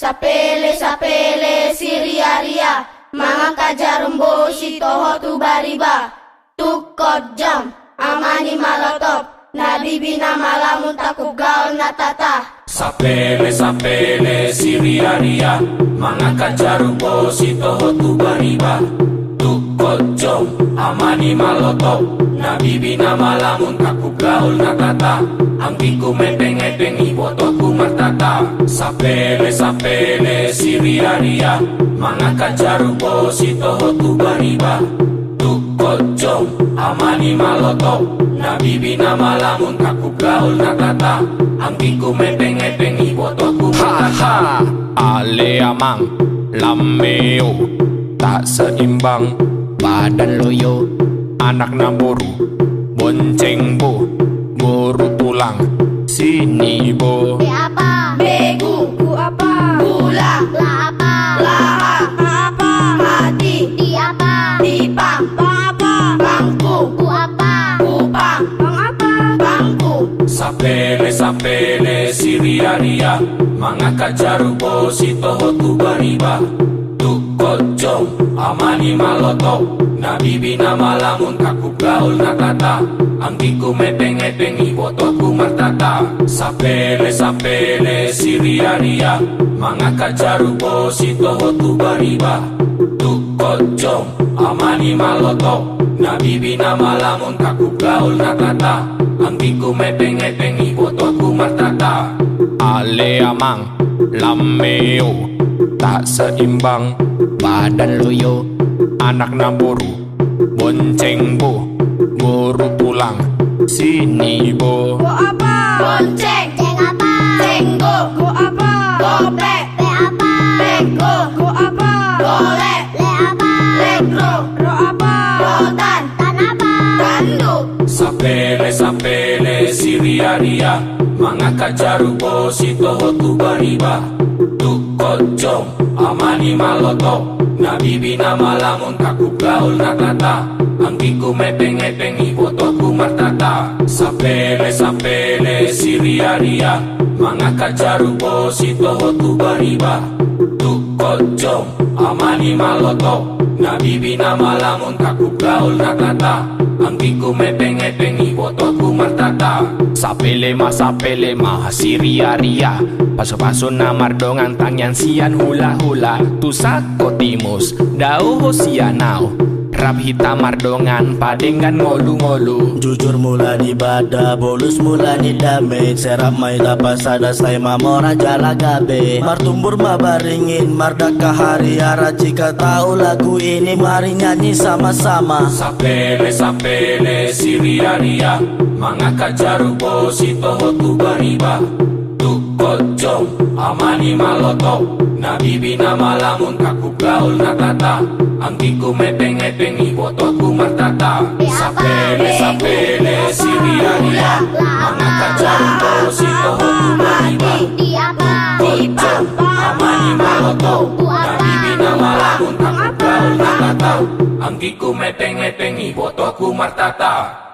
Sapele siriaria, mga kajarumbo si toho tu bariba. Tukot jam, amani malotop, nabibina malamun takub gaul natata. Sapele siriaria, mga kajarumbo si toho tu bariba. Tukot jam, amani malotop, nabibina malamun takub gaul natata. Angkiku mepeng-epeng ibotoku martata. Sapele siriaria, mga kajarubo si toho tu bariba. Tukot jom, amani malotop, nabibina malamun takub gaul natata. Angkiku mepeng-epeng ibotoku martata. Ale amang, lameo, tak seimbang, badan loyo, anak namburu, bonceng bo, guru tulang, sini bo. Be apa? Begu. Gu apa? Gula. La apa? Laha. Apa? Hati. Di apa? Dipang. Bang apa? Bangku. Gu apa? Kupang. Bang apa? Bangku. Sapele siriaria, mga kajarubo si toho tu bariba. Tukot jom, amani malotop, nabibina malamun takub gaul natata. Angkiku mepeng-epeng ibotoku martata. Sapele siriaria, mga kajarubo si toho tu bariba. Tukot jom, amani malotop, nabibina malamun takub gaul natata. Angkiku mepeng-epeng ibotoku martata. Ale amang, lameo, tak seimbang, badan loyo, anak namburu, bonceng bo, guru tulang, sini bo. Go apa? Bonceng. Ceng apa? Cenggo. Go apa? Gopek. Be apa? Bego. Go apa? Golek. Le apa? Legro. Ro apa? Rotan. Tan apa? Tanduk. Sapele siriaria, mga kajarubo si toho tu bariba. Tukot jom, amani malotop, nabibina malamun takub gaul natata. Angkiku mepeng-epeng ibotoku martata. Sapele siriaria, mga kajarubo si toho tu bariba. Tukot jom, amani malotop, nabibina malamun takub gaul natata. Angkiku mepeng-epeng ibotoku martata. Sapele ma siriaria, paso-paso na mardongan tangyan sian hula-hula. Tusako timus, dau hosianao, rap hitam mardongan padenggan ngolu-ngolu. Jujur mula di bada, bolus mula di damage. Serap mai tapas ada say mamora jala gabe. Martumbur mabaringin, mardaka hari ara. Jika tahu lagu ini mari nyanyi sama-sama. Sapele siriaria, mga kajarubo si toho tu bariba. Tukot jom, amani malotop, nabibina malamun takub gaul natata. Angkiku mepeng-epeng ibotoku martata. Sapele siriaria, mga kajarubo si toho tu bariba. Di apa? Tukot jom, amani malotop, nabibina malamun takub gaul natata. Angkiku mepeng-epeng ibotoku martata.